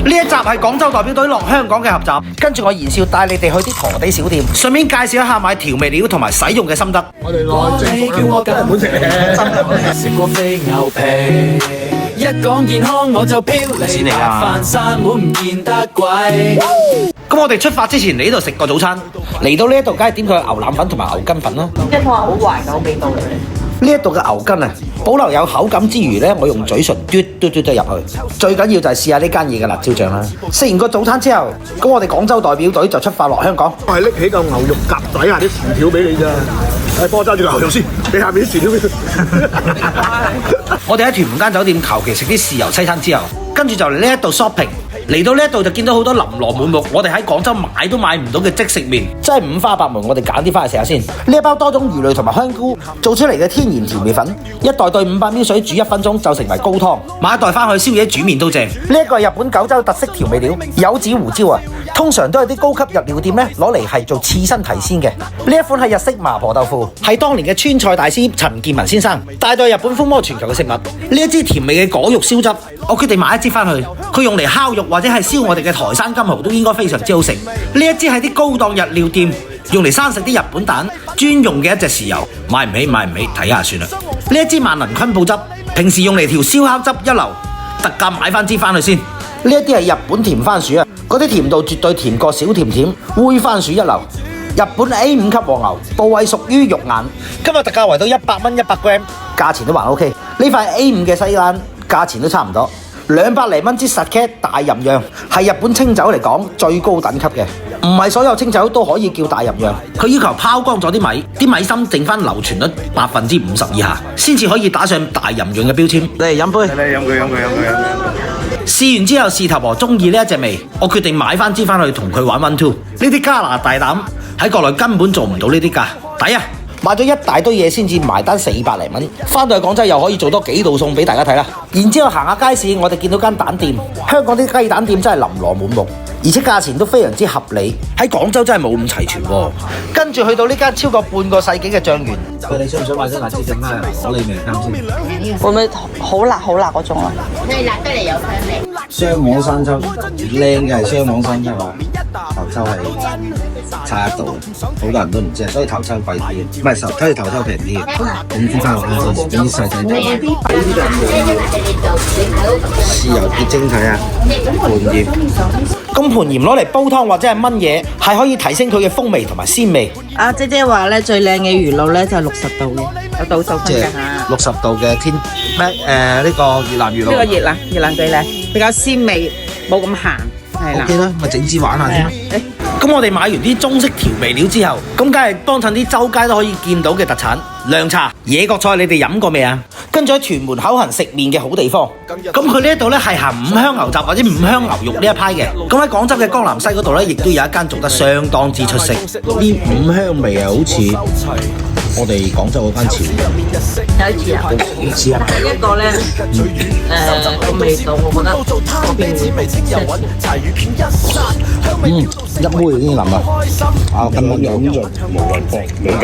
呢一集係廣州代表隊落香港嘅合集，跟住我言少帶你哋去啲陀地小店，順便介紹一下買調味料同埋使用嘅心得。我哋內政叫我根本食嘅，食過飛牛皮，一講健康我就飄離，白飯山碗唔見得貴。咁我哋出發之前嚟呢度食個早餐，嚟到呢一度梗係點佢牛腩粉同埋牛筋粉啦。一個好懷舊味道嘅。呢一度嘅牛筋啊，保留有口感之餘呢，我用嘴唇嘟入去。最緊要就係試下呢間嘢嘅辣椒醬啦。食完個早餐之後，咁我哋廣州代表隊就出發落香港。我係拎起嚿牛肉夾底下啲薯條俾你咋，幫我揸住個牛肉先，俾下面啲薯條俾佢。我哋喺屯門間酒店求其食啲豉油西餐之後，跟住就嚟呢一度 shopping。嚟到呢一度就見到好多琳琅滿目，我哋喺廣州買都買唔到嘅即食麵，真係五花八門。我哋揀啲翻去食下先。呢一包多種魚類同埋香菇做出嚟嘅天然調味粉，一袋對500ml水煮1分鐘就成為高湯，買一袋翻去宵夜煮麵都正。呢一個係日本九州特色調味料，柚子胡椒啊，通常都係啲高級日料店咧攞嚟係做刺身提鮮嘅。呢一款係日式麻婆豆腐，係當年嘅川菜大師陳建文先生帶到日本風靡全球嘅食物。呢一支甜味嘅果肉燒汁，我決定買一支翻去，佢用嚟烤肉或者係燒我哋嘅台山金蠔都應該非常之好食。呢一支係啲高檔日料店用嚟生食啲日本蛋專用嘅一隻豉油，買唔起，睇下算啦。呢一支萬能昆布汁，平時用嚟調燒烤汁一流，特價買翻支翻去先。呢一啲係日本甜番薯啊，嗰啲甜度絕對甜過小甜甜，煨番薯一流。日本 A5 級和牛，部位屬於肉眼，今日特價為到100蚊100g，價錢都還 OK。呢塊 A5 嘅西冷價錢都差唔多。200零蚊支實 K 大吟釀，係日本清酒嚟講最高等級嘅，唔係所有清酒都可以叫大吟釀。佢要求拋光咗啲米，啲米心剩翻流傳率50%以下，先至可以打上大吟釀嘅標籤。嚟飲杯，飲佢。試完之後，事頭婆中意呢一隻味，我決定買翻支翻去同佢玩 one two。呢啲加拿大膽喺國內根本做唔到呢啲價，抵啊！買咗一大堆嘢先至埋單400零蚊，翻到去廣州又可以做多幾道餸俾大家睇啦。然之後行下街市，我哋見到間蛋店，香港啲雞蛋店真係琳琅滿目，而且價錢都非常之合理，喺廣州真係冇咁齊全喎。跟住去到呢間超過半個世紀嘅醬園，你想唔想買啲辣椒醬啊？攞你命啱先。會唔會好辣嗰種啊？你辣得嚟有香味。雙黃山丘靚嘅係雙黃山丘啊，頭抽係差一度，好多人都唔知，所以頭抽貴啲，唔係頭抽平啲。咁支翻落去，整啲細細啲。豉油結晶睇下，半鹽。咁盤鹽攞嚟煲湯或者係燜嘢，係可以提升佢嘅風味同埋鮮味。阿姐姐話咧，最靚嘅魚露咧就係60度嘅，有度數分即係㗎嚇。 60度嘅天咩？呢個越南魚露。呢個越南最靚，比較鮮味，冇咁鹹，係啦。 OK 啦，咪整支玩下先。咁我哋買完啲中式調味料之後，咁梗係幫襯啲周街都可以見到嘅特產涼茶、野國菜，你哋飲過未啊？跟住喺屯門口行食麵嘅好地方，咁佢呢一度咧係行五香牛雜或者五香牛肉呢一派嘅。咁喺廣州嘅江南西嗰度咧，亦都有一間做得相當之出色。呢五香味啊，好似我哋廣州嗰間潮有似啊，好似啊。一個咧，個味道我覺得嗰邊一杯已經淋啦，根本就無謂搏兩嘅。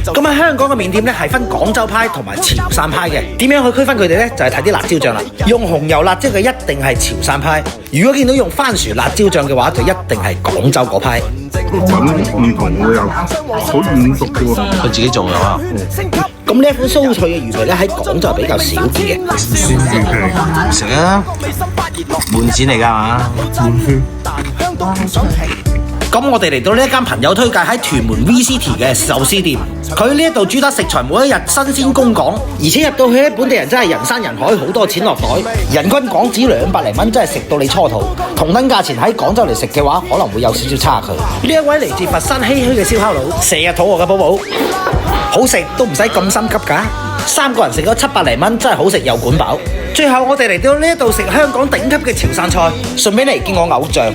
咁喺香港嘅麵店咧係分廣州派同埋潮汕派嘅，點樣去區分佢哋咧？就係睇啲辣椒醬啦。用紅油辣椒嘅一定係潮汕派，如果見到用番薯辣椒醬嘅話，就一定係廣州嗰派。品唔同會有好五熟嘅喎，佢自己做嘅嘛。咁呢一款酥脆嘅魚皮咧喺廣州係比較少見嘅。鮮魚皮食啊，門展嚟㗎嘛。咁我哋嚟到呢一間朋友推介喺屯門 V City 嘅壽司店，佢呢一度主打食材每一日新鮮供港，而且入到去本地人真係人山人海，好多錢落袋，人均港紙200零蚊，真係食到你初肚。同等價錢喺廣州嚟食嘅話，可能會有少少差距。呢一位嚟自佛山唏噓嘅燒烤佬，成日肚餓嘅寶寶，好食都唔使咁心急㗎。3個人食咗700零蚊，真係好食又管飽。最後我哋嚟到呢一度食香港頂級嘅潮汕菜，順便嚟見我偶像